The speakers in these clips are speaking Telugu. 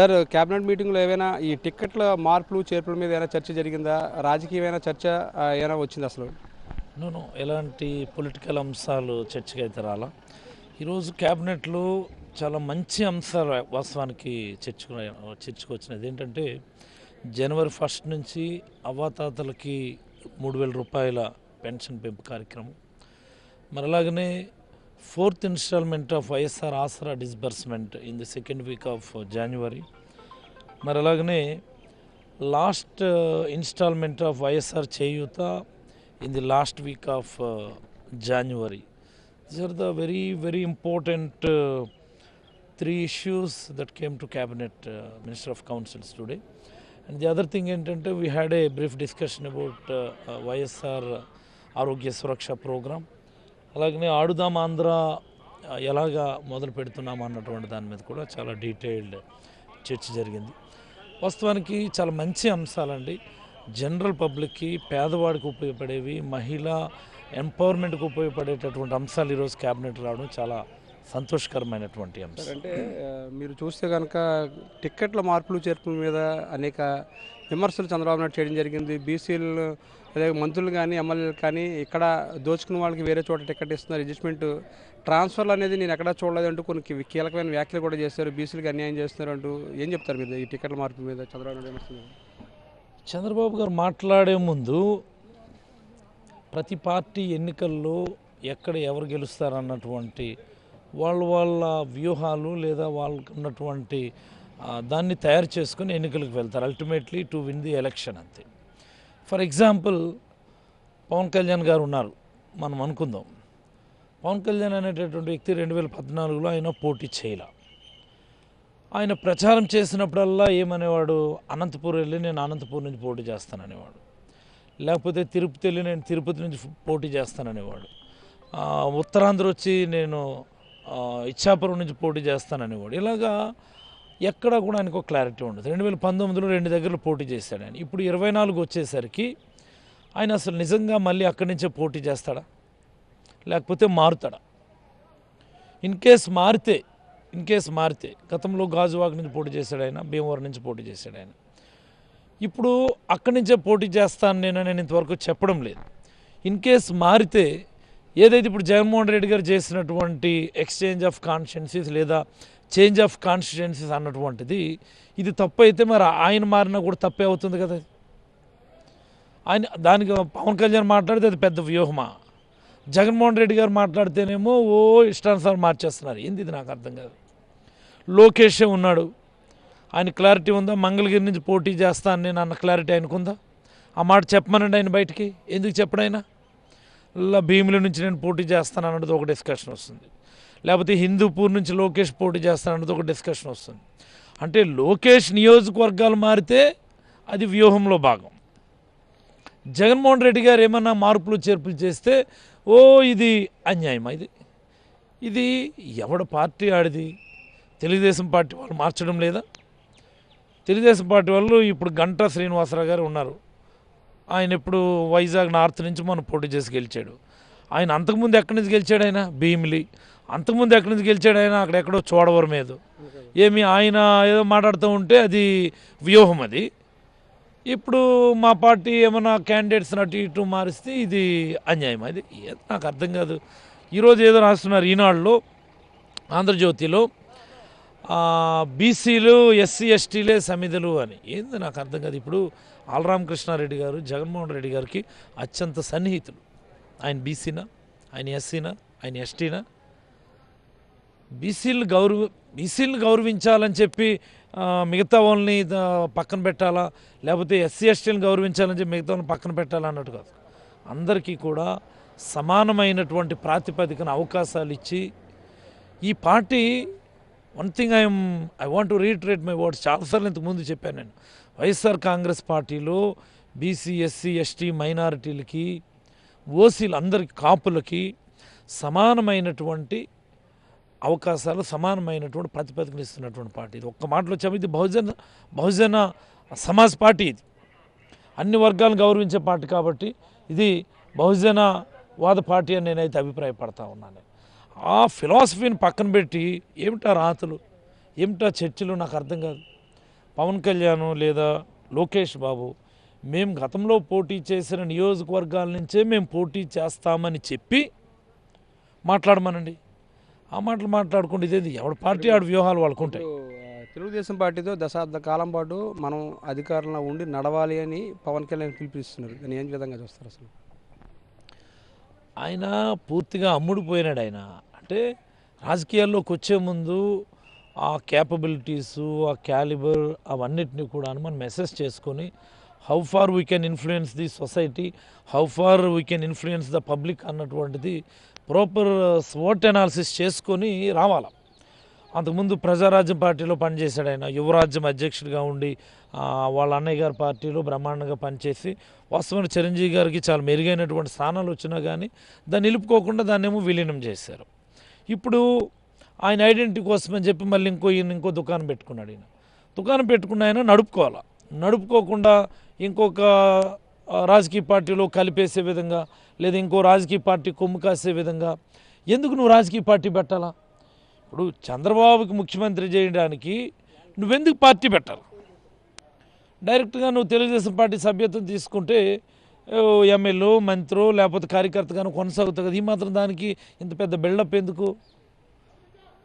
సార్ క్యాబినెట్ మీటింగ్లో ఏమైనా ఈ టిక్కెట్ల మార్పులు చేర్పుల మీద ఏమైనా చర్చ జరిగిందా? రాజకీయమైన చర్చ ఏమైనా వచ్చింది అసలు? నూనె ఎలాంటి పొలిటికల్ అంశాలు చర్చకైతే రాలా. ఈరోజు క్యాబినెట్లో చాలా మంచి అంశాలు వాస్తవానికి చర్చకు వచ్చినది. ఏంటంటే జనవరి 1 నుంచి అవ్వాతాతలకి 3,000 రూపాయల పెన్షన్ పెంపు కార్యక్రమం, మరి అలాగనే 4th installment of YSR Aasara disbursement in the 2nd week of January, మరి అలాగనే last instalment of YSR Cheyutha in the last week of January. These are the very important three issues that came to cabinet, Minister of Councils today. And the other thing ఏంటంటే we had a brief discussion about YSR ఆరోగ్య సురక్ష ప్రోగ్రామ్, అలాగనే ఆడుదాం ఆంధ్ర ఎలాగా మొదలు పెడుతున్నాం అన్నటువంటి దాని మీద కూడా చాలా డీటెయిల్డ్ చర్చ జరిగింది. వాస్తవానికి చాలా మంచి అంశాలండి. జనరల్ పబ్లిక్కి, పేదవాడికి ఉపయోగపడేవి, మహిళా ఎంపవర్మెంట్కి ఉపయోగపడేటటువంటి అంశాలు ఈరోజు క్యాబినెట్ రావడం చాలా సంతోషకరమైనటువంటి అంశం. అంటే మీరు చూస్తే కనుక టిక్కెట్ల మార్పులు చేర్పుల మీద అనేక విమర్శలు చంద్రబాబు నాయుడు చేయడం జరిగింది. బీసీలు అదే మంత్రులు కానీ ఎమ్మెల్యేలు కానీ ఇక్కడ దోచుకున్న వాళ్ళకి వేరే చోట టికెట్ ఇస్తున్నారు, అడ్జస్ట్మెంట్ ట్రాన్స్ఫర్లు అనేది నేను ఎక్కడా చూడలేదంటూ కొన్ని కీలకమైన వ్యాఖ్యలు కూడా చేస్తారు, బీసీలకు అన్యాయం చేస్తున్నారు అంటూ. ఏం చెప్తారు మీరు ఈ టిక్కెట్ల మార్పు మీద చంద్రబాబు నాయుడు విమర్శలు? చంద్రబాబు గారు మాట్లాడే ముందు ప్రతి పార్టీ ఎన్నికల్లో ఎక్కడ ఎవరు గెలుస్తారన్నటువంటి వాళ్ళ వ్యూహాలు లేదా వాళ్ళకు ఉన్నటువంటి దాన్ని తయారు చేసుకుని ఎన్నికలకు వెళ్తారు, ultimately to win the election అంతే. ఫర్ ఎగ్జాంపుల్ పవన్ కళ్యాణ్ గారు ఉన్నారు, మనం అనుకుందాం. పవన్ కళ్యాణ్ అనేటటువంటి వ్యక్తి 2014లో ఆయన పోటీ చేయలే. ఆయన ప్రచారం చేసినప్పుడల్లా ఏమనేవాడు, అనంతపూర్ వెళ్ళి నేను అనంతపూర్ నుంచి పోటీ చేస్తాననేవాడు, లేకపోతే తిరుపతి వెళ్ళి నేను తిరుపతి నుంచి పోటీ చేస్తాననేవాడు, ఉత్తరాంధ్ర వచ్చి నేను ఇచ్చాపురం నుంచి పోటీ చేస్తాననేవాడు. ఇలాగా ఎక్కడ కూడా ఆయనకు ఒక క్లారిటీ ఉండదు. 2019లో 2 దగ్గరలో పోటీ చేశాడు ఆయన. ఇప్పుడు 24 వచ్చేసరికి ఆయన అసలు నిజంగా మళ్ళీ అక్కడి నుంచే పోటీ చేస్తాడా లేకపోతే మారుతాడా? ఇన్ కేస్ మారితే గతంలో గాజువాక నుంచి పోటీ చేశాడు ఆయన, భీమవరం నుంచి పోటీ చేశాడు ఆయన. ఇప్పుడు అక్కడి నుంచే పోటీ చేస్తాను నేను ఇంతవరకు చెప్పడం లేదు. ఇన్ కేస్ మారితే ఏదైతే ఇప్పుడు జగన్మోహన్ రెడ్డి గారు చేసినటువంటి ఎక్స్చేంజ్ ఆఫ్ కాన్స్టిట్యున్సీస్ లేదా చేంజ్ ఆఫ్ కాన్స్టిట్యున్సీస్ అన్నటువంటిది ఇది తప్పు అయితే మరి ఆయన మారినా కూడా తప్పే అవుతుంది కదా. ఆయన దానికి పవన్ కళ్యాణ్ మాట్లాడితే అది పెద్ద వ్యూహమా? జగన్మోహన్ రెడ్డి గారు మాట్లాడితేనేమో ఇష్టానుసారం మార్చేస్తున్నారు. ఏంది ఇది నాకు అర్థం కాదు. లోకేషే ఉన్నాడు, ఆయన క్లారిటీ ఉందా? మంగళగిరి నుంచి పోటీ చేస్తాను నేను అన్న క్లారిటీ ఆయనకుందా? ఆ మాట చెప్పమనండి ఆయన బయటికి. ఎందుకు చెప్పడైనా? భీముల నుంచి నేను పోటీ చేస్తాను అన్నది ఒక డిస్కషన్ వస్తుంది, లేకపోతే హిందూపూర్ నుంచి లోకేష్ పోటీ చేస్తానన్నది ఒక డిస్కషన్ వస్తుంది. అంటే లోకేష్ నియోజకవర్గాలు మారితే అది వ్యూహంలో భాగం. జగన్మోహన్ రెడ్డి గారు ఏమన్నా మార్పులు చేర్పులు చేస్తే ఇది అన్యాయమా? ఇది ఎవడ పార్టీ ఆడిది? తెలుగుదేశం పార్టీ వాళ్ళు మార్చడం లేదా? తెలుగుదేశం పార్టీ వాళ్ళు ఇప్పుడు గంటా శ్రీనివాసరావు గారు ఉన్నారు, ఆయన ఇప్పుడు వైజాగ్ నార్త్ నుంచి మనం పోటీ చేసి గెలిచాడు. ఆయన అంతకుముందు ఎక్కడి నుంచి గెలిచాడు? ఆయన భీమిలి. అంతకుముందు ఎక్కడి నుంచి గెలిచాడు? ఆయన అక్కడెక్కడో చోడవరం మీద. ఏమి ఆయన ఏదో మాట్లాడుతూ ఉంటే అది వ్యూహం. అది ఇప్పుడు మా పార్టీ ఏమైనా క్యాండిడేట్స్ని అటు ఇటు మారిస్తే ఇది అన్యాయం. అది నాకు అర్థం కాదు. ఈరోజు ఏదో రాస్తున్నారు ఈనాడులో, ఆంధ్రజ్యోతిలో, బీసీలు ఎస్సీ ఎస్టీలే సమిధులు అని. ఏంది నాకు అర్థం కాదు. ఇప్పుడు ఆలరామకృష్ణారెడ్డి గారు జగన్మోహన్ రెడ్డి గారికి అత్యంత సన్నిహితులు. ఆయన బీసీనా, ఆయన ఎస్సీనా, ఆయన ఎస్టీనా? బీసీలను గౌరవించాలని చెప్పి మిగతా వాళ్ళని పక్కన పెట్టాలా, లేకపోతే ఎస్సీ ఎస్టీలను గౌరవించాలని చెప్పి మిగతా వాళ్ళని పక్కన పెట్టాలా అన్నట్టు కాదు. అందరికీ కూడా సమానమైనటువంటి ప్రాతిపదికన అవకాశాలు ఇచ్చి ఈ party one thing I want to retreat my words, చాలాసార్లు ఇంతకుముందు చెప్పాను నేను. వైఎస్ఆర్ కాంగ్రెస్ పార్టీలో బీసీ ఎస్సీ ఎస్టీ మైనారిటీలకి, ఓసీలు అందరికి, కాపులకి సమానమైనటువంటి అవకాశాలు, సమానమైనటువంటి ప్రతిపాదనలు ఇస్తున్నటువంటి పార్టీ. ఇది ఒక్క మాటలో చెప్పి ఇది బహుజన సమాజ్ పార్టీ. ఇది అన్ని వర్గాలను గౌరవించే పార్టీ కాబట్టి ఇది బహుజనవాద పార్టీ అని నేనైతే అభిప్రాయపడతా ఉన్నాను. ఆ ఫిలాసఫీని పక్కన పెట్టి ఏమిటా రాతలు, ఏమిటా చర్చలు నాకు అర్థం కాదు. పవన్ కళ్యాణ్ లేదా లోకేష్ బాబు మేము గతంలో పోటీ చేసిన నియోజకవర్గాల నుంచే మేము పోటీ చేస్తామని చెప్పి మాట్లాడమనండి. ఆ మాటలు మాట్లాడుకుంటే ఇదేది ఎవరి పార్టీ ఆడ వ్యూహాలు వాళ్ళకు ఉంటాయి. తెలుగుదేశం పార్టీతో దశాబ్ద కాలం పాటు మనం అధికారంలో ఉండి నడవాలి అని పవన్ కళ్యాణ్ పిలుపునిస్తున్నారు. దాన్ని ఏ విధంగా చూస్తారు అసలు? ఆయన పూర్తిగా అమ్ముడుపోయినాడు. ఆయన అంటే రాజకీయాల్లోకి వచ్చే ముందు ఆ క్యాపబిలిటీసు, ఆ క్యాలిబర్ అవన్నిటిని కూడా మనం మెసేజ్ చేసుకొని how far we can influence the society, how far we can influence the public అన్నటువంటిది ప్రాపర్ స్వాట్ అనాలిసిస్ చేసుకొని రావాలి. అంతకుముందు ప్రజారాజ్యం పార్టీలో పనిచేశాడు. ఆయన యువరాజ్యం అధ్యక్షుడిగా ఉండి వాళ్ళ అన్నయ్య గారి పార్టీలో బ్రహ్మాండంగా పనిచేసి వాస్తవానికి చిరంజీవి గారికి చాలా మెరుగైనటువంటి స్థానాలు వచ్చినా కానీ దాన్ని నిలుపుకోకుండా దాన్నేమో విలీనం చేశారు. ఇప్పుడు ఆయన ఐడెంటిటీ కోసమని చెప్పి మళ్ళీ ఇంకో దుకాణం పెట్టుకున్నాడు. ఈయన దుకాణం పెట్టుకున్న ఆయన నడుపుకోవాలి. నడుపుకోకుండా ఇంకొక రాజకీయ పార్టీలో కలిపేసే విధంగా లేదా ఇంకో రాజకీయ పార్టీ కొమ్ము కాసే విధంగా ఎందుకు నువ్వు రాజకీయ పార్టీ పెట్టాలా? ఇప్పుడు చంద్రబాబుకి ముఖ్యమంత్రి చేయడానికి నువ్వెందుకు పార్టీ పెట్టాలి? డైరెక్ట్గా నువ్వు తెలుగుదేశం పార్టీ సభ్యత్వం తీసుకుంటే ఎమ్మెల్యే, మంత్రో లేకపోతే కార్యకర్తగానో కొనసాగుతావు కదా. ఈ మాత్రం దానికి ఇంత పెద్ద బిల్డప్ ఎందుకు?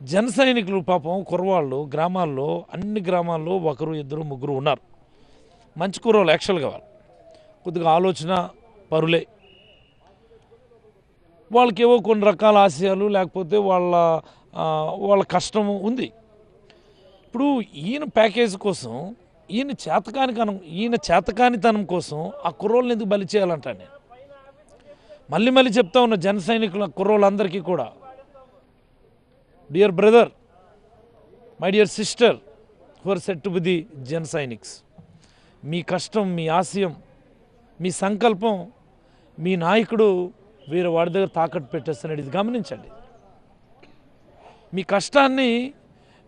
జన సైనికులు పాపం కుర్రవాళ్ళు గ్రామాల్లో, అన్ని గ్రామాల్లో ఒకరు ఇద్దరు ముగ్గురు ఉన్నారు. మంచి కుర్రవాళ్ళు యాక్చువల్గా వాళ్ళు కొద్దిగా ఆలోచన పరులే. వాళ్ళకేవో కొన్ని రకాల ఆశయాలు లేకపోతే వాళ్ళ కష్టం ఉంది. ఇప్పుడు ఈయన ప్యాకేజ్ కోసం ఈయన చేతకానితనం కోసం ఆ కుర్రోళ్ళని ఎందుకు బలి చేయాలంటా నేను మళ్ళీ చెప్తా ఉన్నా జన సైనికుల కుర్రోళ్ళందరికీ కూడా, dear brother, my dear sister who are set to be the Jana Sainiks, మీ కష్టం, మీ ఆశయం, మీ సంకల్పం మీ నాయకుడు వేరే వాడి దగ్గర తాకట్టు పెట్టేస్తున్నాడు. ఇది గమనించండి. మీ కష్టాన్ని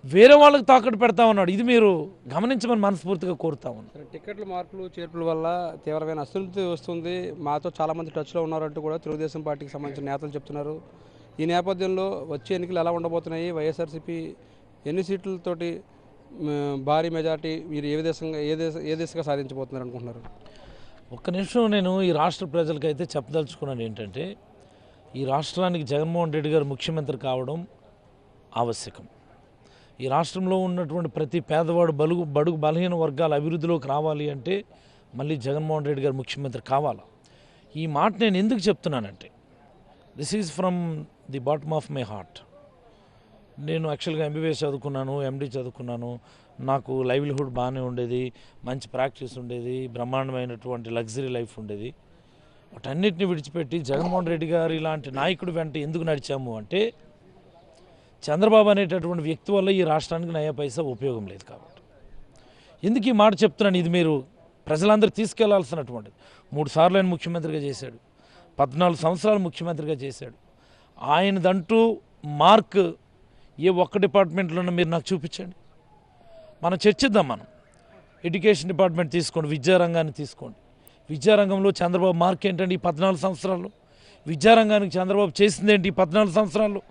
వేరే వాళ్ళకి తాకట్టు పెడతా ఉన్నాడు. ఇది మీరు గమనించమని మనస్ఫూర్తిగా కోరుతా ఉన్నాను. టికెట్ల మార్పులు చేర్పుల వల్ల తీవ్రమైన అసంతృప్తి వస్తుంది. మాతో చాలామంది టచ్లో ఉన్నారంటూ కూడా తెలుగుదేశం పార్టీకి సంబంధించిన నేతలు చెప్తున్నారు. ఈ నేపథ్యంలో వచ్చే ఎన్నికలు ఎలా ఉండబోతున్నాయి? వైఎస్ఆర్సీపీ ఎన్ని సీట్లతోటి భారీ మెజార్టీ మీరు ఏ దిశగా సాధించబోతున్నారు అనుకుంటున్నారు? ఒక్క నిమిషం నేను ఈ రాష్ట్ర ప్రజలకైతే చెప్పదలుచుకున్నాను ఏంటంటే, ఈ రాష్ట్రానికి జగన్మోహన్ రెడ్డి గారు ముఖ్యమంత్రి కావడం ఆవశ్యకం. ఈ రాష్ట్రంలో ఉన్నటువంటి ప్రతి పేదవాడు బడుగు బలహీన వర్గాల అభివృద్ధిలోకి రావాలి అంటే మళ్ళీ జగన్మోహన్ రెడ్డి గారు ముఖ్యమంత్రి కావాలి. ఈ మాట నేను ఎందుకు చెప్తున్నానంటే, this is from the bottom of my heart. నేను యాక్చువల్గా ఎంబీబీఎస్ చదువుకున్నాను, ఎండీ చదువుకున్నాను. నాకు లైవ్లీహుడ్ బాగానే ఉండేది, మంచి ప్రాక్టీస్ ఉండేది, బ్రహ్మాండమైనటువంటి లగ్జరీ లైఫ్ ఉండేది. వాటన్నిటిని విడిచిపెట్టి జగన్మోహన్ రెడ్డి గారు ఇలాంటి నాయకుడు వెంట ఎందుకు నడిచాము అంటే, చంద్రబాబు అనేటటువంటి వ్యక్తి వల్ల ఈ రాష్ట్రానికి నయా పైసా ఉపయోగం లేదు కాబట్టి. ఎందుకు ఈ మాట చెప్తున్నాను? ఇది మీరు ప్రజలందరూ తీసుకెళ్లాల్సినటువంటిది. 3 సార్లు ఆయన ముఖ్యమంత్రిగా చేశాడు, 14 సంవత్సరాలు ముఖ్యమంత్రిగా చేశాడు. ఆయనదంటూ మార్క్ ఏ ఒక్క డిపార్ట్మెంట్లోనూ మీరు నాకు చూపించండి. మనం చర్చిద్దాం. మనం ఎడ్యుకేషన్ డిపార్ట్మెంట్ తీసుకోండి, విద్యారంగాన్ని తీసుకోండి. విద్యారంగంలో చంద్రబాబు మార్క్ ఏంటండి? ఈ 14 సంవత్సరాలు విద్యారంగానికి చంద్రబాబు చేసింది ఏంటి? ఈ 14 సంవత్సరాలు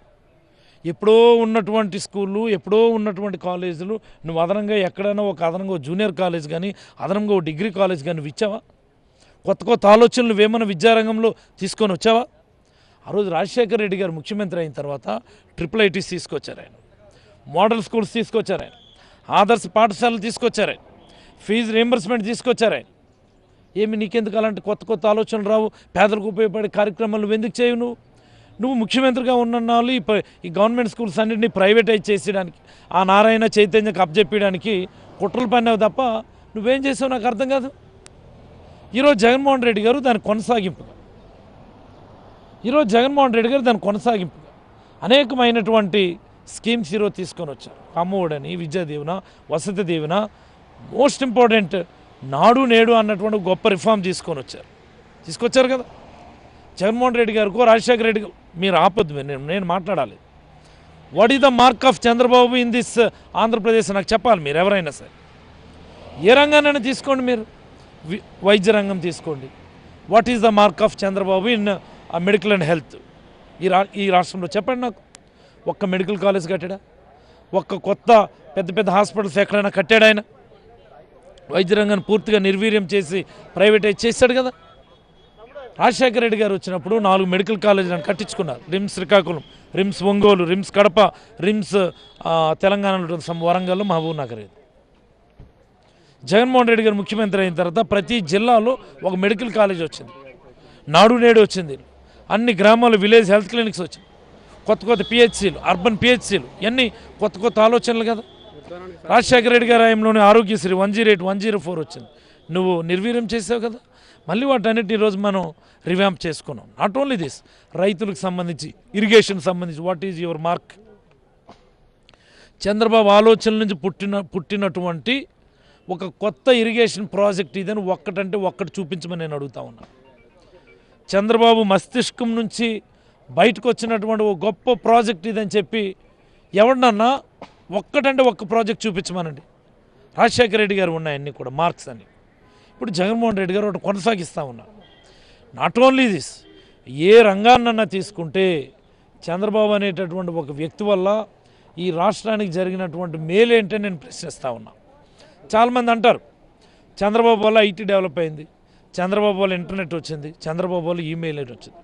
ఎప్పుడో ఉన్నటువంటి స్కూళ్ళు, ఎప్పుడో ఉన్నటువంటి కాలేజీలు నువ్వు అదనంగా ఎక్కడైనా ఒక అదనంగా జూనియర్ కాలేజ్ కానీ అదనంగా ఒక డిగ్రీ కాలేజ్ కానీ నువ్వు ఇచ్చావా? కొత్త ఆలోచనలు నువ్వేమన్నా విద్యారంగంలో తీసుకొని వచ్చావా? ఆ రోజు రాజశేఖర రెడ్డి గారు ముఖ్యమంత్రి అయిన తర్వాత IIITs తీసుకొచ్చారు ఆయన, మోడల్ స్కూల్స్ తీసుకొచ్చారు ఆయన, ఆదర్శ పాఠశాలలు తీసుకొచ్చారు ఆయన, ఫీజు రీయింబర్స్మెంట్ తీసుకొచ్చారు ఆయన. ఏమి నీకెందుకు అలాంటి కొత్త ఆలోచనలు రావు? పేదలకు ఉపయోగపడే కార్యక్రమాలు నువ్వు ఎందుకు చేయవు? నువ్వు ముఖ్యమంత్రిగా ఉన్నన్నాళ్ళు ఈ గవర్నమెంట్ స్కూల్స్ అన్నింటినీ ప్రైవేటైజ్ చేసేయడానికి, ఆ నారాయణ చైతన్యకు అప్పచెప్పడానికి కుట్రలు పన్నావు తప్ప నువ్వేం చేసావు నాకు అర్థం కాదు. ఈరోజు జగన్మోహన్ రెడ్డి గారు దాని కొనసాగింపుగా అనేకమైనటువంటి స్కీమ్స్ ఈరోజు తీసుకొని వచ్చారు. అమ్మఒడని, విద్యా దీవెన, వసతి దీవెన, మోస్ట్ ఇంపార్టెంట్ నాడు నేడు అన్నటువంటి గొప్ప రిఫార్మ్ తీసుకొచ్చారు కదా. జగన్మోహన్ రెడ్డి గారికో రాజశేఖర రెడ్డి గారు మీరు ఆపొద్దు, నేను మాట్లాడాలి. What is the mark of Chandrababu in this Andhra Pradesh నాకు చెప్పాలి మీరు ఎవరైనా సరే. ఏ రంగానైనా తీసుకోండి, మీరు వైద్య రంగం తీసుకోండి. What is the mark of Chandrababu in medical and health ఈ రాష్ట్రంలో చెప్పండి నాకు. ఒక్క మెడికల్ కాలేజ్ కట్టాడా? ఒక్క కొత్త పెద్ద హాస్పిటల్స్ ఎక్కడైనా కట్టాడు ఆయన? వైద్య రంగాన్ని పూర్తిగా నిర్వీర్యం చేసి ప్రైవేటైజ్ చేశాడు కదా. రాజశేఖర రెడ్డి గారు వచ్చినప్పుడు 4 మెడికల్ కాలేజీలను కట్టించుకున్నారు. RIMS Srikakulam, RIMS Ongole, RIMS Kadapa, RIMS తెలంగాణలో వరంగల్, మహబూబ్ నగర్. జగన్మోహన్ రెడ్డి గారు ముఖ్యమంత్రి అయిన తర్వాత ప్రతి జిల్లాలో ఒక మెడికల్ కాలేజ్ వచ్చింది, నాడు నేడు వచ్చింది, అన్ని గ్రామాల్లో విలేజ్ హెల్త్ క్లినిక్స్ వచ్చింది, కొత్త పిహెచ్సీలు, అర్బన్ పిహెచ్సీలు, ఇవన్నీ కొత్త ఆలోచనలు కదా. రాజశేఖర రెడ్డి గారి ఆయనలోని ఆరోగ్యశ్రీ 108, 104 వచ్చింది. నువ్వు నిర్వీర్యం చేసావు కదా. మళ్ళీ వాటన్నిటిని ఈరోజు మనం రివ్యాంప్ చేసుకున్నాం. నాట్ ఓన్లీ దిస్, రైతులకు సంబంధించి, ఇరిగేషన్ సంబంధించి, what is your mark? Chandrababu ఆలోచనల నుంచి పుట్టినటువంటి ఒక కొత్త ఇరిగేషన్ ప్రాజెక్ట్ ఇదని ఒక్కటంటే ఒక్కటి చూపించమని నేను అడుగుతా ఉన్నా. చంద్రబాబు మస్తిష్కం నుంచి బయటకు వచ్చినటువంటి ఒక గొప్ప ప్రాజెక్ట్ ఇదని చెప్పి ఎవరినన్నా ఒక్కటంటే ఒక్క ప్రాజెక్ట్ చూపించమనండి. రాజశేఖర రెడ్డి గారు ఉన్నాయన్నీ కూడా మార్క్స్ అని. ఇప్పుడు జగన్మోహన్ రెడ్డి గారు ఒకటి కొనసాగిస్తూ ఉన్నారు. నాట్ ఓన్లీ దిస్, ఏ రంగాన్నన్నా తీసుకుంటే చంద్రబాబు అనేటటువంటి ఒక వ్యక్తి వల్ల ఈ రాష్ట్రానికి జరిగినటువంటి మేలేంటే నేను ప్రశ్నిస్తూ ఉన్నా. చాలామంది అంటారు చంద్రబాబు వల్ల ఐటీ డెవలప్ అయింది, చంద్రబాబు వల్ల ఇంటర్నెట్ వచ్చింది, చంద్రబాబు వల్ల ఈమెయిల్ వచ్చింది.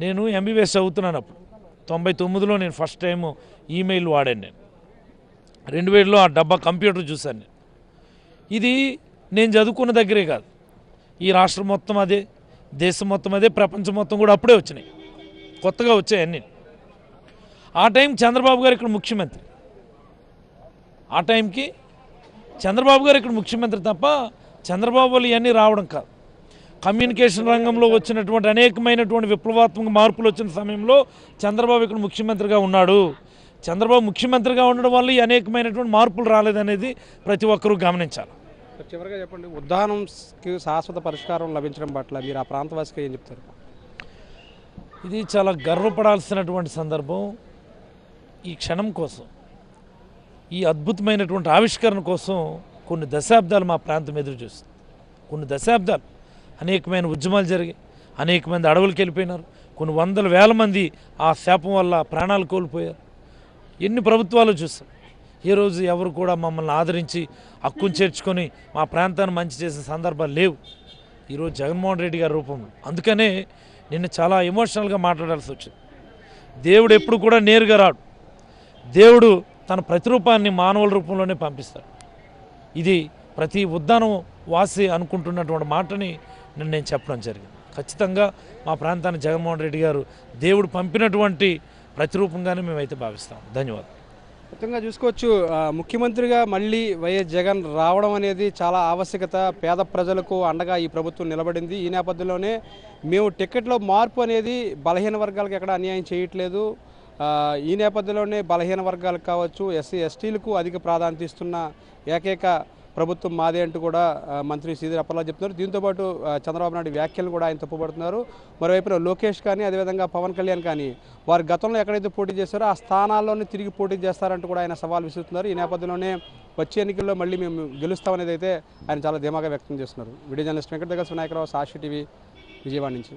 నేను ఎంబీబీఎస్ చదువుతున్నాను అప్పుడు 99లో నేను ఫస్ట్ టైం ఈమెయిల్ వాడాను. నేను 2000లో ఆ డబ్బా కంప్యూటర్ చూశాను. ఇది నేను చదువుకున్న దగ్గరే కాదు, ఈ రాష్ట్రం మొత్తం అదే, దేశం మొత్తం అదే, ప్రపంచం మొత్తం కూడా అప్పుడే వచ్చినాయి, కొత్తగా వచ్చాయి అన్నీ. ఆ టైం చంద్రబాబు గారు ఇక్కడ ముఖ్యమంత్రి, ఆ టైంకి చంద్రబాబు గారు ఇక్కడ ముఖ్యమంత్రి తప్ప చంద్రబాబు వాళ్ళు ఇవన్నీ రావడం కాదు. కమ్యూనికేషన్ రంగంలో వచ్చినటువంటి అనేకమైనటువంటి విప్లవాత్మక మార్పులు వచ్చిన సమయంలో చంద్రబాబు ఇక్కడ ముఖ్యమంత్రిగా ఉన్నాడు. చంద్రబాబు ముఖ్యమంత్రిగా ఉండడం వల్ల ఈ అనేకమైనటువంటి మార్పులు రాలేదనేది ప్రతి ఒక్కరూ గమనించాలి. చివరిగా చెప్పండి, ఉద్దానంకి శాశ్వత పరిష్కారం లభించడం పట్ల మీరు ఆ ప్రాంతవాసిగా ఏం చెప్తారు? ఇది చాలా గర్వపడాల్సినటువంటి సందర్భం. ఈ క్షణం కోసం, ఈ అద్భుతమైనటువంటి ఆవిష్కరణ కోసం కొన్ని దశాబ్దాలు మా ప్రాంతం ఎదురు చూస్తుంది. కొన్ని దశాబ్దాలు అనేకమైన ఉద్యమాలు జరిగాయి, అనేక మంది అడవులకు వెళ్ళిపోయినారు, కొన్ని వందల వేల మంది ఆ శాపం వల్ల ప్రాణాలు కోల్పోయారు. ఎన్ని ప్రభుత్వాలు చూస్తాం, ఏ రోజు ఎవరు కూడా మమ్మల్ని ఆదరించి హక్కును చేర్చుకొని మా ప్రాంతాన్ని మంచి చేసే సందర్భాలు లేవు. ఈరోజు జగన్మోహన్ రెడ్డి గారి రూపంలో. అందుకనే నిన్ను చాలా ఎమోషనల్గా మాట్లాడాల్సి వచ్చింది. దేవుడు ఎప్పుడు కూడా నేరుగా రాడు, దేవుడు తన ప్రతిరూపాన్ని మానవుల రూపంలోనే పంపిస్తాడు. ఇది ప్రతి ఉద్దానం వాసి అనుకుంటున్నటువంటి మాటని నేను చెప్పడం జరిగింది. ఖచ్చితంగా మా ప్రాంతాన్ని జగన్మోహన్ రెడ్డి గారు దేవుడు పంపినటువంటి ప్రతిరూపంగానే మేమైతే భావిస్తాం. ధన్యవాదాలు. మొత్తంగా చూసుకోవచ్చు, ముఖ్యమంత్రిగా మళ్ళీ వైఎస్ జగన్ రావడం అనేది చాలా ఆవశ్యకత. పేద ప్రజలకు అండగా ఈ ప్రభుత్వం నిలబడింది. ఈ నేపథ్యంలోనే మేము టికెట్లో మార్పు అనేది బలహీన వర్గాలకు ఎక్కడ అన్యాయం చేయట్లేదు. ఈ నేపథ్యంలోనే బలహీన వర్గాలకు కావచ్చు, ఎస్సీ ఎస్టీలకు అధిక ప్రాధాన్యత ఇస్తున్న ఏకైక ప్రభుత్వం మాదే అంటూ కూడా మంత్రి శ్రీధర్ అప్పర్లా చెప్తున్నారు. దీంతోపాటు చంద్రబాబు నాయుడు వ్యాఖ్యలు కూడా ఆయన తప్పుపడుతున్నారు. మరోవైపున లోకేష్ కానీ అదేవిధంగా పవన్ కళ్యాణ్ కానీ వారు గతంలో ఎక్కడైతే పోటీ చేస్తారో ఆ స్థానాల్లోనే తిరిగి పోటీ చేస్తారంటూ కూడా ఆయన సవాల్ విసురుతున్నారు. ఈ నేపథ్యంలోనే వచ్చే ఎన్నికల్లో మళ్ళీ మేము గెలుస్తామనేది అయితే ఆయన చాలా ధీమాగా వ్యక్తం చేస్తున్నారు. వీడియో జర్నలిస్ట్ వెంకట దగ్గర నాయకరావు, సాక్షి టీవీ, విజయవాడ నుంచి.